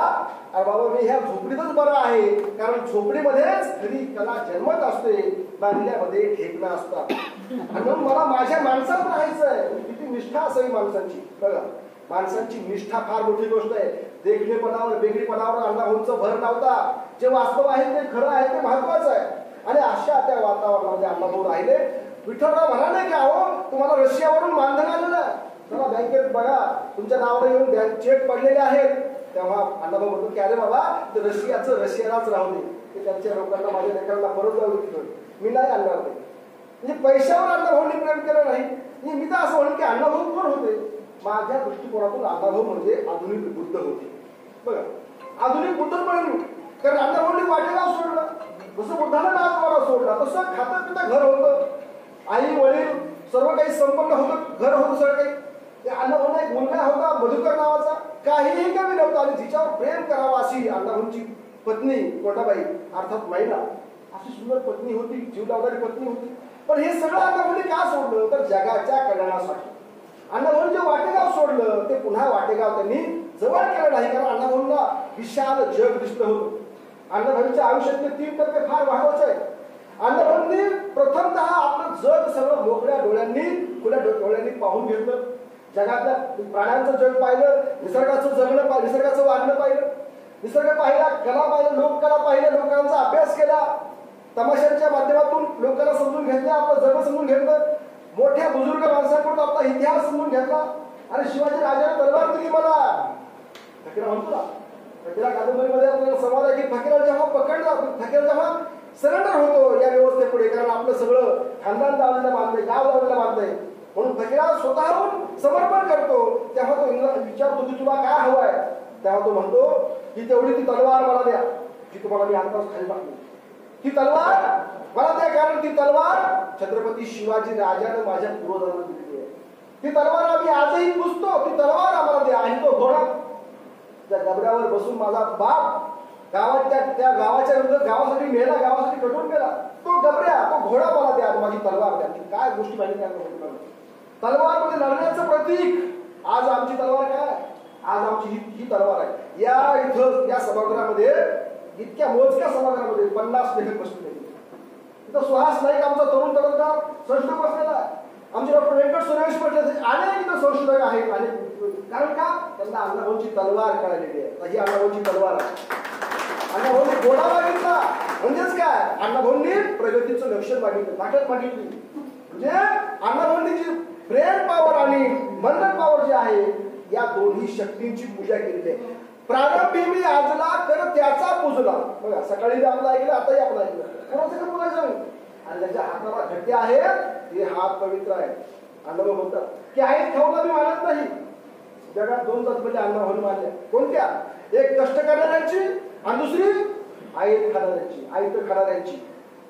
Speaker 1: अरे बाबा मी ह्या झोपडीतच बरं आहे. कारण झोपडीमध्येच खरी कला जन्मत असते, बांधल्यामध्ये ठेकणं असतात. आणि म्हणून मला माझ्या माणसात राहायचंय. किती निष्ठा असावी माणसांची. बघा माणसांची निष्ठा फार मोठी गोष्ट आहे. देखणेपणावर वेगळीपणावर अण्णाभाऊंचा भर नव्हता. जे वास्तव आहे ते खरं आहे ते महत्वाचं आहे. आणि अशा त्या वातावरणामध्ये अण्णाभाऊ राहिले. विठ्ठलराव म्हणाले की अहो तुम्हाला रशियावरून मानधन आलेलं, चला बँकेत बघा तुमच्या नावावर येऊन बँक चेक पडलेले आहेत. तेव्हा अण्णाभाऊ म्हणतो की अरे बाबा ते रशियालाच राहू दे, ते त्यांच्या लोकांना माझ्या लेकरांना परत जाऊ देतो, मी नाही आणणार नाही. म्हणजे पैशावर अण्णाभाऊंनी प्रेम केलं नाही. मी तर असं म्हणेन की अण्णाभाऊ कोण होते? माझ्या दृष्टिकोनातून अण्णाभाऊ म्हणजे आधुनिक बुद्ध होते. बघा आधुनिक बुद्ध पण, कारण अण्णाभाऊंनी वाटेगाव सोडलं, जसं बुद्धानं नाथद्वारा सोडला तसं खातं पिता घर होतं, आई वडील सर्व काही संपन्न होतं, घर होतं सगळं काही. अण्णाभाऊंना एक मुलगा होता मधुकर नावाचा, काहीही कमी नव्हता. आणि जिच्यावर प्रेम करावा अशी अण्णाभाऊंची पत्नी कोटाबाई अर्थात महिला, अशी सुंदर पत्नी होती, जीव लावणारी पत्नी होती. पण हे सगळं अण्णाभाऊंनी का सोडलं तर जगाच्या कल्याणासाठी. अण्णाभाऊंनी जे वाटेगाव सोडलं ते पुन्हा वाटेगाव त्यांनी जवळ केलं नाही. कारण अण्णाभाऊंना विशाल जग दिसलं होतं. अण्णाभाऊंच्या आयुष्यातले 3 टप्पे फार महत्वाचे आहेत. अण्णाभाऊंनी प्रथमतः आपलं जग सगळं मोकळ्या डोळ्यांनी, खुल्या डोळ्यांनी पाहून घेतलं. जगातल्या प्राण्यांचं जग पाहिलं, निसर्गाचं वागणं पाहिलं. निसर्ग पाहिला, कला पाहिला, लोककला पाहिल्या, लोकांचा अभ्यास केला, तमाशांच्या माध्यमातून लोकांना समजून घेतलं, आपलं जग समजून घेतलं, मोठ्या बुजुर्ग माणसांकडून आपला इतिहास समजून घेतला. आणि शिवाजी राजाने तलवार दिली मला. फकीरा म्हणतो ना, फकीरा कादंबरीमध्ये आपल्याला संवाद आहे की फकीरा जेव्हा पकडला, फकीरा जेव्हा सरेंडर होतो या व्यवस्थेपुढे, कारण आपलं सगळं खानदान लावलेलं बांधलंय, गाव लावलेलं बांधलंय, म्हणून फकीरा स्वतःहून समर्पण करतो. तेव्हा तो विचारतो की तुला काय हवंय. तेव्हा तो म्हणतो की तेवढी ती तलवार मला द्या की तुम्हाला मी आत्ताच खाली टाकली. ती तलवार मला द्या, कारण ती तलवार छत्रपती शिवाजी राजाने माझ्या पूर्वजांना दिलेली आहे. ती तलवार आम्ही आजही पुजतो, ती तलवार आम्हाला द्या. आणि तो घोडा त्या गबड्यावर बसून माझा बाप त्या गावाच्या विरुद्ध गावासाठी मेला, गावासाठी कटून गेला. तो गबड्या, तो घोडा मला द्या, माझी तलवार द्या. काय गोष्टी माहिती आहे, तलवार म्हणजे लढण्याचं प्रतीक. आज आमची तलवार काय, आज आमची ही तलवार आहे. या इथं या सभागृहामध्ये, इतक्या मोजक्या सभागृहामध्ये 50 लेखक बसले. तिथं सुहास नाईक आमचा तरुण तरुणकार संशोधक बसलेला आहे. आमचे डॉक्टर व्यंकट सुरेश पटेल अनेक इथं संशोधक आहेत. कारण का, त्यांना अण्णाभाऊंची तलवार कळलेली आहे. ही अण्णाभाऊंची तलवार आहे. अण्णाभाऊंनी घोडा मागितला म्हणजेच काय, अण्णाभाऊंनी प्रगतीचं लक्षण मागितलं, ताकद मागितली. म्हणजे अण्णाभाऊंनी जी ब्रेन पॉवर आणि मनन पॉवर जी आहे, या दोन्ही शक्तींची पूजा केलेली आहे. प्रारंभी मी आजला कर त्याचा पूजला. बघा, सकाळी आपलं ऐकलं, आताही आपलं ऐकलं. कोणाचं का बोलायचं नाही. आणि ज्याच्या हाताला घट्टे आहेत ते हात पवित्र आहे. अण्णाभाऊ म्हणतात की आईत खाऊला मी मानत नाही. जगात 2 जाती म्हणजे अण्णाभाऊ मानल्या. कोणत्या? एक कष्ट करणाऱ्यांची आणि दुसरी आईत खाणाऱ्यांची, आईत खाणाऱ्यांची.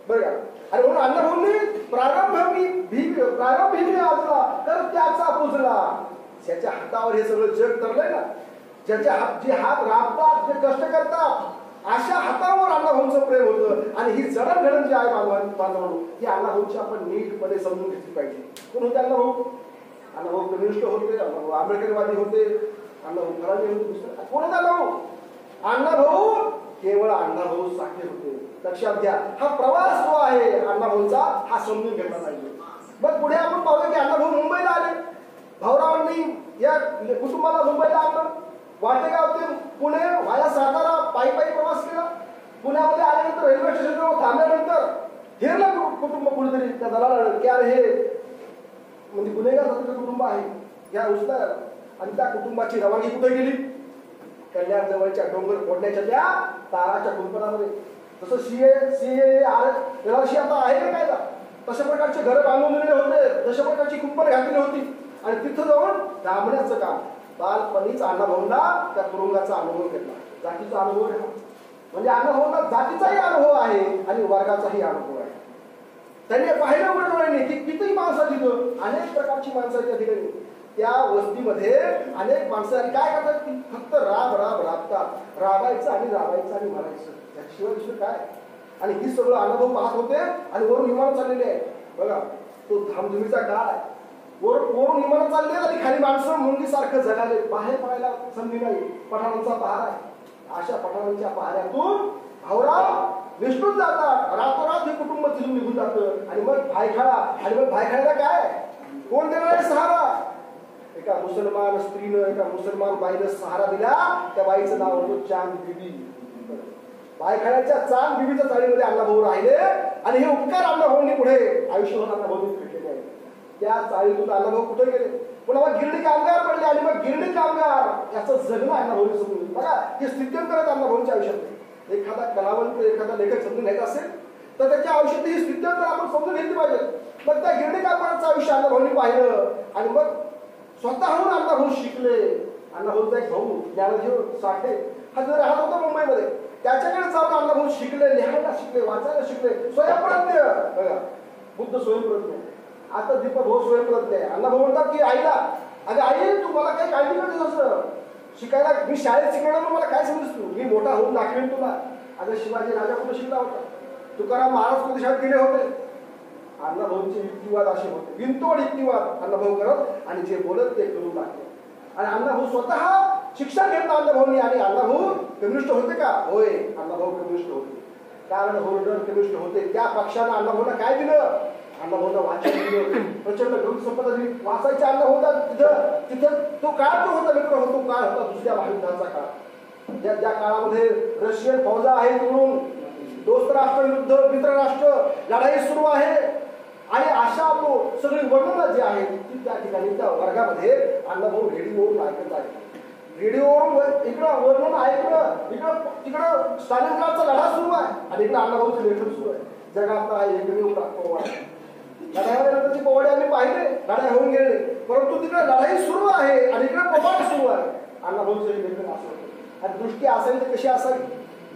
Speaker 1: बरं का. आणि म्हणून अण्णाभाऊंनी प्रारंभी मी आजला तर त्याचा पूजला. ज्याच्या हातावर हे सगळं जग तरलंय ना, ज्याच्या जे हात राबतात, जे कष्ट करतात, अशा हातावर अण्णाभाऊंचं प्रेम होतं. आणि ही जडणघडण जी आहे बांधवांनो, ही अण्णाभाऊची आपण नीटपणे समजून घेतली पाहिजे. कोण होते अण्णाभाऊ? अण्णाभाऊ कम्युनिस्ट होते, अण्णाभाऊ आंबेडकरवादी होते, अण्णाभाऊ फराजी होते. कोण होते अण्णाभाऊ? अण्णाभाऊ केवळ अण्णाभाऊ साठे होते. लक्षात घ्या, हा प्रवास जो आहे अण्णाभाऊचा, हा समजून घेतला पाहिजे. मग पुढे आपण पाहूया की अण्णाभाऊ मुंबईला आले. भाऊरावांनी या कुटुंबाला मुंबईला आणलं. वाटेगाव ते पुणे व्हाया सातारा पायी प्रवास केला. पुण्यामध्ये आल्यानंतर रेल्वे स्टेशनवर थांबल्यानंतर हेरलं कुटुंब कुठेतरी त्या दलाला की अरे हे म्हणजे गुन्हेगार जातीचं कुटुंब आहे, या उचला. आणि त्या कुटुंबाची रवानगी कुठे गेली? कल्याण जवळच्या डोंगर फोडण्याच्या त्या ताराच्या कुंपणामध्ये. जसं सीए आता आहे ना कायदा, तशा प्रकारचे घर बांधून दिलेले होते, तशा प्रकारची कुंपण घातलेली होती. आणि तिथं जाऊन दाबण्याचं काम. बालपणीच अण्णाभाऊंना त्या तुरुंगाचा अनुभव घेतला, जातीचा अनुभव आहे. म्हणजे अण्णाभाऊंना जातीचाही अनुभव आहे आणि वर्गाचाही अनुभव आहे. त्यांनी पाहिलं उघड डोळ्यांनी की कितीही माणसं तिथं, अनेक प्रकारची माणसं त्या ठिकाणी. त्या वस्तीमध्ये अनेक माणसं आणि काय करतात की फक्त राबतात, राबायचं आणि मारायचं, त्याशिवाय दुसरं काय. आणि ही सगळं अनुभव पाहत होते. आणि वरून विमान चाललेले आहे. बघा, तो धामधुमीचा काळ आहे. वरून विमान चालले आणि खाली माणसं मुंडीसारखं जगाले. बाहेर पडायला संधी नाही. पठाणांचा पहारा आहे. अशा पठाणांच्या पहाऱ्यातून भाऊराव निष्ठून जातात. रातोरात हे कुटुंब तिथून निघून जातं. आणि मग भायखळा. आणि मग भायखळ्याला काय, कोण देणार आहे सहारा? एका मुसलमान स्त्रीनं, एका मुसलमान बाईनं सहारा दिला. त्या बाईचं नाव होतं चांद बिबी. भायखळ्याच्या चांद बिबीच्या चाळीमध्ये अण्णाभाऊ राहिले. आणि हे उपकार अण्णाभाऊंनी पुढे आयुष्यभर अण्णाभाऊंनी भेटलेले आहेत. त्या चाळीतून अण्णाभाऊ कुठे गेले? पुन्हा मग गिरणी कामगार पडले. आणि मग गिरणी कामगार याचं जगणं अण्णाभाऊंनी समजून. बघा, हे स्थित्यंतर आहेत अण्णाभाऊंच्या आयुष्यात. एखादा कलावंत, एखादा लेखक समजून घ्यायचा असेल तर त्याच्या आयुष्यात ही स्थित्यंतर आपण समजून घेतली पाहिजे. मग त्या गिरणी कामगारांचं आयुष्य अण्णाभाऊंनी पाहिलं. आणि मग स्वतःहून अण्णाभाऊ शिकले. अण्णाभाऊचा एक भाऊ ज्ञानदेव साठे हा जर राहत होता मुंबईमध्ये, त्याच्याकडे जाऊन अण्णाभाऊ शिकले, लिहायला शिकले, वाचायला शिकले. स्वयंप्रज्ञ. बघा, बुद्ध स्वयंप्रज्ञ. आता दीपक भाऊ स्वयंप्रज्ञ आहे. अण्णाभाऊ म्हणतात की आईला, अगं आई तू मला काही काळजी करतेस असं शिकायला, मी शाळेत शिकवणार मला काय समजस तू, मी मोठा होऊन दाखवेन तुला. अगं शिवाजी राजा कुठे शिकला होता? तुकाराम महाराज कुठे शाळेत गेले होते? अण्णाभाऊंचे युक्तिवाद असे होते, बिनतोड युक्तिवाद अण्णाभाऊ करत आणि जे बोलत ते करून टाकले. आणि अण्णाभाऊ स्वतः शिक्षण घेतलं अण्णाभाऊंनी. आणि अण्णाभाऊ कम्युनिस्ट होते का? होय, अण्णाभाऊ कम्युनिस्ट होते. कारण होल्डर कम्युनिस्ट होते. त्या पक्षानं अण्णाभाऊंना काय दिलं? अण्णाभाऊंना वाचन दिलं, प्रचंड ग्रंथसंपदा दिली. वाचायच्या अण्णाभाऊंना तिथं तो काळ जो होता मित्र होतो, काळ होता दुसऱ्या महायुद्धाचा काळ. ज्या काळामध्ये रशियन फौजा आहेत म्हणून दोस्त राष्ट्र विरुद्ध मित्र राष्ट्र लढाई सुरू आहे आणि अशा तो सगळी वर्णनं जी आहेत ती त्या ठिकाणी त्या वर्गामध्ये अण्णाभाऊ रेडिओवरून ऐकत आहे. रेडिओवरून इकडं वर्णन ऐकणं, तिकडं स्टालिनग्राडचा लढा सुरू आहे आणि इकडं अण्णाभाऊचं लेखन सुरू आहे. जगातला एकमेव पोवाडा. लढाईनंतरची पोवाडे आम्ही पाहिले, लढाई होऊन गेले, परंतु तिकडे लढाई सुरू आहे आणि इकडे पोवाडे सुरू आहे. अण्णाभाऊचं लेखन असं आणि दृष्टी असावी तर कशी असावी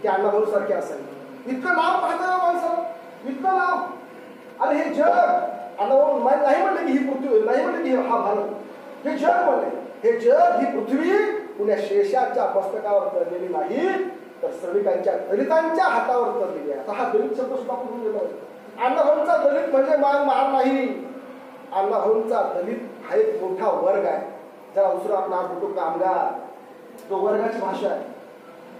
Speaker 1: की अण्णाभाऊ सारखी असावी. इतकं लांब पाहतं माणसं, इतकं लांब. आणि हे जग अण्णाभाऊ नाही म्हणले की ही पृथ्वी, नाही म्हणले की हा भारत, हे जग म्हणले. हे जग ही पृथ्वी पुण्या शेषाच्या मस्तकावर तरलेली नाही तर श्रमिकांच्या दलितांच्या हातावर तरलेली आहे. आता हा दलित शब्द सुद्धा आपण घेतो. अण्णाभाऊंचा दलित म्हणजे मान मार नाही. अण्णाभाऊंचा दलित हा एक मोठा वर्ग आहे, ज्याला दुसरा आपला होतो कामगार, तो वर्गाची भाषा आहे.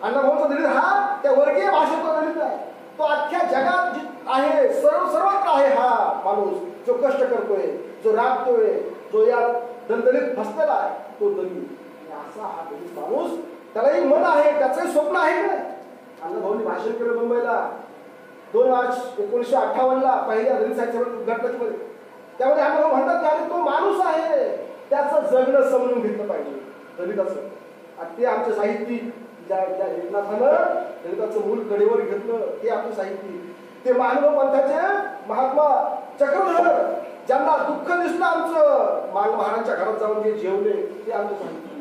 Speaker 1: अण्णाभाऊंचा दलित हा त्या वर्गीय भाषेचा दलित आहे. तो अख्ख्या जगात आहे, सर्वत्र आहे हा माणूस जो कष्ट करतोय, जो राबतोय, जो या दलदलीत फसलेला आहे, तो दलित. असा हा दलित माणूस, त्यालाही मन आहे, त्याचंही स्वप्न आहे का. अण्णाभाऊंनी भाषण केलं मुंबईला 2 मार्च 1958 पहिल्या दलित साहित्य उद्घाटनामध्ये. त्यामध्ये अण्णाभाऊ म्हणतात की तो माणूस आहे, त्याचं जगणं समजून घेतलं पाहिजे दलिताचं. आणि ते आमचे साहित्यिक ज्या एकनाथानं दलिताचं मूल कडेवर घेतलं ते आपलं साहित्य. ते महानुभाव पंथाचे महात्मा चक्रधर, ज्यांना दुःख दिसलं आमचं महाराजांच्या घरात जाऊन जे जेवले, ते आमचं साहित्य.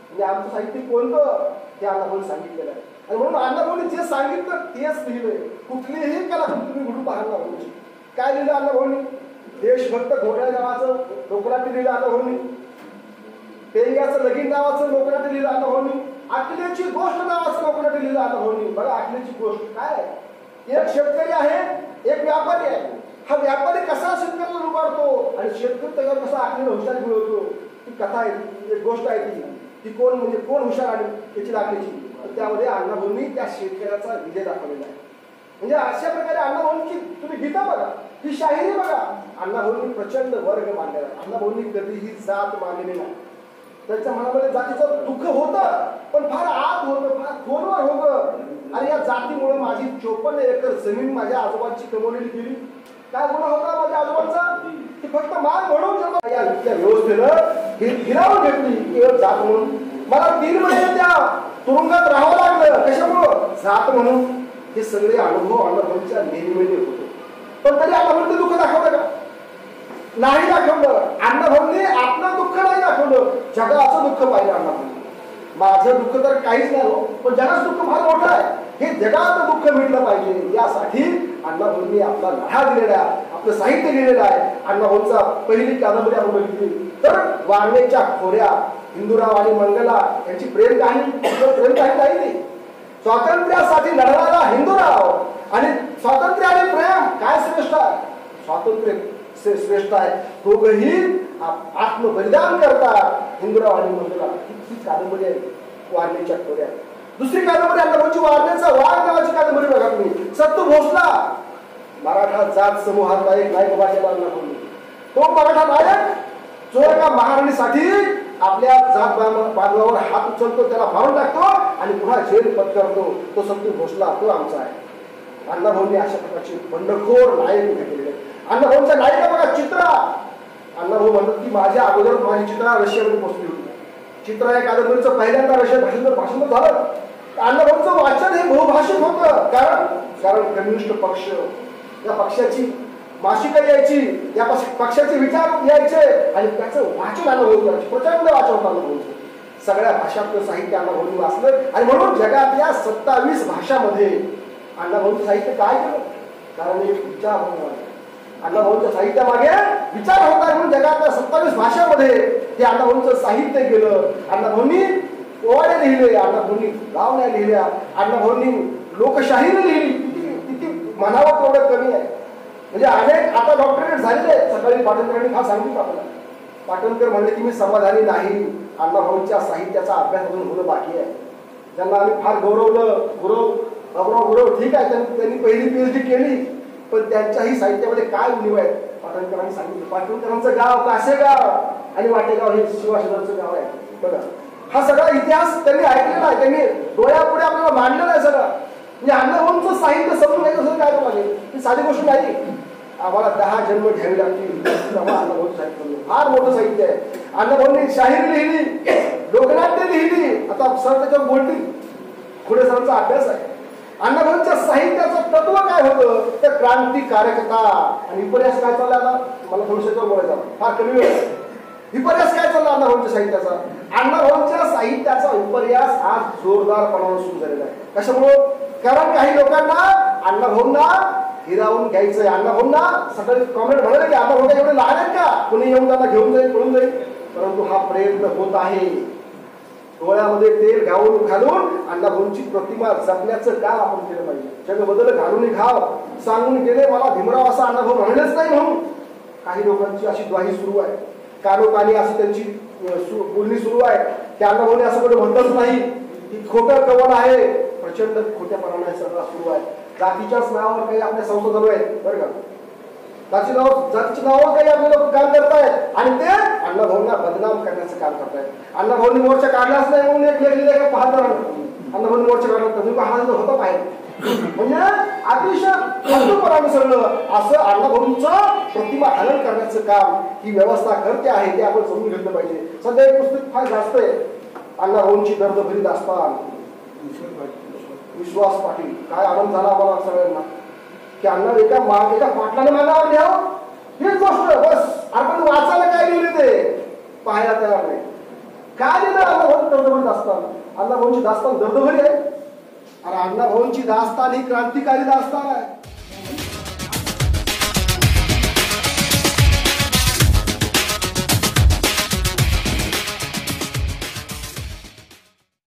Speaker 1: म्हणजे आमचं साहित्य कोणतं ते अण्णाभाऊंनी सांगितलेलं आहे. आणि म्हणून अण्णाभाऊंनी जे सांगितलं तेच लिहिलंय. कुठलीही कलाकृती तुम्ही घडून पाहणार नाही. काय लिहिलं अण्णाभाऊंनी? देशभक्त घोटाळे नावाचं लोकनाट्य लिहिलं अण्णाभाऊंनी. पेंग्याचं लगीन नावाचं लोकनाट्य लिहिलं अण्णाभाऊंनी. आकलेची गोष्ट नावाचं लोकनाट्य लिहिलं अण्णाभाऊंनी. बघा आकलेची गोष्ट काय आहे. एक शेतकरी आहे, एक व्यापारी आहे. हा व्यापारी कसा शेतकऱ्याला लुबाडतो आणि शेतकरी त्याच्यावर कसा आकलीला हुशारी मिळवतो, ती कथा आहे, ती एक गोष्ट आहे. ती कोण म्हणजे कोण हुशार आणि त्याची दाखवायची. त्यामध्ये अण्णाभाऊंनी त्या शेतकऱ्याचा विजय दाखवलेला आहे. म्हणजे अशा प्रकारे अण्णाभाऊंची तुम्ही गीता बघा, ही शाहिरी बघा. अण्णाभाऊंनी प्रचंड वर्ग मांडलेला. अण्णाभाऊंनी कधीही जात मानलेली नाही. त्यांच्या मनामध्ये जातीचं दुःख होतं, पण फार आत होतं, फार खोलवर होतं. आणि या जातीमुळे माझी 54 एकर जमीन माझ्या आजोबांची कमवलेली गेली. काय गुन्हा होता माझ्या आजोबांचा? ती फक्त मान म्हणून या व्यवस्थेनं हिरावून घेतली केवळ जात म्हणून. मला 3 महिने त्या तुरुंगात राहावं लागलं. कशामुळं? जात म्हणून. हे सगळे अनुभव अण्णाभाऊंच्या नेहमीमध्ये होते. पण तरी अण्णाभाऊंचं दुःख दाखवलं का? नाही दाखवलं. अण्णाभाऊंनी आपलं दुःख नाही दाखवलं, जगाचं दुःख पाहिलं अण्णाभाऊंनी. माझं दुःख तर काहीच नाही हो, पण जगाचं दुःख फार मोठं आहे. हे जगाचं दुःख मिटलं पाहिजे यासाठी अण्णाभाऊंनी आपला लढा दिलेला आहे, आपलं साहित्य लिहिलेलं आहे. अण्णाभाऊंचा पहिली कादंबरी आपण बघितली तर वारणेच्या खोऱ्या, हिंदूराव आणि मंगला यांची प्रेम कहाणी नाही ती. स्वातंत्र्यासाठी लढणारा हिंदूराव आणि स्वातंत्र्य आणि प्रेम काय श्रेष्ठ आहे? स्वातंत्र्य श्रेष्ठ आहे. दोघंही आत्मबलिदान करतात. हिंदूराव आणि मंगला ही कादंबरी आहे वारणेच्या खोऱ्या. दुसरी कादंबरी अण्णाभाऊंची वारणेचा वाघ नावाची कादंबरी बघा तुम्ही. सत्तू भोसला मराठा जात समूहातला एक नायक उभा केला अण्णाभाऊंनी. तो मराठा नायक जो एका महाराणीसाठी आपल्या जात बांधवावर हात उचलतो, त्याला मारून टाकतो आणि पुन्हा जेल पत्करतो, तो सत्तू भोसला, तो आमचा आहे. अण्णाभाऊंनी अशा प्रकारचे बंडखोर नायक उभे केलेले. अण्णाभाऊंच्या नायिका बघा चित्रा. अण्णाभाऊ म्हणतात की माझ्या अगोदर माझी चित्रा रशियामध्ये पोहोचली होती. चित्रा या कादंबरीचं पहिल्यांदा रशिया भाषण झालं. अण्णाभाऊंचं वाचन हे बहुभाषिक होतं. कारण कम्युनिस्ट पक्ष या पक्षाची मासिकं यायची, या पक्षाचे विचार यायचे आणि त्याचं वाचन अण्णाभाऊ करायचे. प्रचंड वाचन होतं अण्णाभाऊंचं. सगळ्या भाषातलं साहित्य अण्णाभाऊंनी वाचलं आणि म्हणून जगातल्या 27 भाषामध्ये अण्णाभाऊंचं साहित्य काय केलं? कारण एक विचार होता. अण्णाभाऊंच्या साहित्यामागे विचार होता म्हणून जगातल्या 27 भाषामध्ये ते अण्णाभाऊंचं साहित्य गेलं. अण्णाभाऊंनी पोवाडे लिहिले, अण्णाभाऊंनी लावण्या लिहिल्या, अण्णाभाऊंनी लोकशाहीने लिहिली. किती म्हणावं तेवढं कमी आहे. म्हणजे अनेक आता डॉक्टरेट झालेले आहेत. सकाळी पाटणकरांनी फार सांगितलं आपल्याला. पाटणकर म्हणले की मी समाधानी नाही, अण्णाभाऊंच्या साहित्याचा अभ्यास अजून होणं बाकी आहे. ज्यांना आम्ही फार गौरव ठीक आहे, त्यांनी पहिली PhD केली, पण त्यांच्याही साहित्यामध्ये काय उणीव आहेत पाटणकरांनी सांगितलं. पाटणकरांचं गाव कासेगाव आणि वाटेगाव हे शिवाशिवाचं गाव आहे. बघा हा सगळा इतिहास त्यांनी ऐकलेला आहे, त्यांनी डोळ्यापुढे आपल्याला मांडलेला आहे सगळं. म्हणजे अण्णाभाऊंचं साहित्य समजून घ्यायचं असेल काय लागेल, ही साधी गोष्ट नाही. आम्हाला 10 जन्म घ्यावे लागतील तेव्हा अण्णाभाऊंचं साहित्य फार मोठं साहित्य आहे. अण्णाभाऊंनी शाहिरी लिहिली, लोकनाट्य लिहिली, आता सर त्याच्यावर बोलतील, पुढे सरांचा अभ्यास आहे. अण्णाभाऊंच्या साहित्याचं तत्व काय होतं, तर क्रांतिकारकता. आणि विपर्यास काय चालला आता, मला थोडंसं बोलायचं फार कमी वेळ. विपर्यास काय चालला अण्णाभाऊंच्या साहित्याचा, अण्णाभाऊंच्या साहित्याचा विपर्यास आज जोरदारपणाने सुरू झालेला आहे. कशामुळं, कारण काही लोकांना अण्णाभाऊंना हिरावून घ्यायचंय. अण्णाभाऊंना सकाळी कॉमेंट म्हणाले की अण्णाभाऊ एवढे लहान आहेत का, कोणी येऊन त्यांना घेऊन जाईल, पळून जाईल. परंतु हा प्रयत्न होत आहे. डोळ्यामध्ये तेल घालून अण्णाभाऊंची प्रतिमा जपण्याचं काम आपण केलं पाहिजे. जग बदल घालून घाव सांगून गेले मला भीमराव असं अण्णाभाऊ म्हणलेच नाही म्हणून काही लोकांची अशी द्वाही सुरू आहे, कानोकानी अशी त्यांची बोलणी सुरू आहे की अण्णाभाऊने असं कोणी म्हणतच नाही, ही खोटं कवन आहे, प्रचंड खोट्यापणाने सगळं सुरू आहे. जातीच्याच नावावर काही आपल्या संस्था चालू आहेत बरं का, जातीच्या नावावर काही आपले लोक काम करतायत आणि ते अण्णाभाऊंना बदनाम करण्याचं काम करतायत. अण्णाभाऊंनी मोर्चा काढलाच नाही म्हणून एक लेख लिहिला का पाहता अण्णाभाऊंनी मोर्चा काढला तुम्ही पाहता होतं पाहिजे. म्हणजे अतिशय फालतूपणाने सगळं असं अण्णाभाऊंचं प्रतिमा हनन करण्याचं काम ही व्यवस्था करते आहे, ते आपण समजून घेतलं पाहिजे. सध्या एक पुस्तक फार जास्त आहे, अण्णाभाऊंची दर्दभरी दास्तान, विश्वास पाटील. काय आनंद झाला आम्हाला सगळ्यांना की अण्णा एका पाटलाने मागावर लिहावं, हीच गोष्ट बस. आपण वाचायला काय लिहिले ते पाहायला तयार नाही. काय लिहिलं अण्णाभाऊ दर्दभरी दास्तान, अण्णाभाऊंची दास्तान दर्दभरी आहे. आणि अण्णाभाऊंची दास्तान ही क्रांतिकारी दास्तान आहे.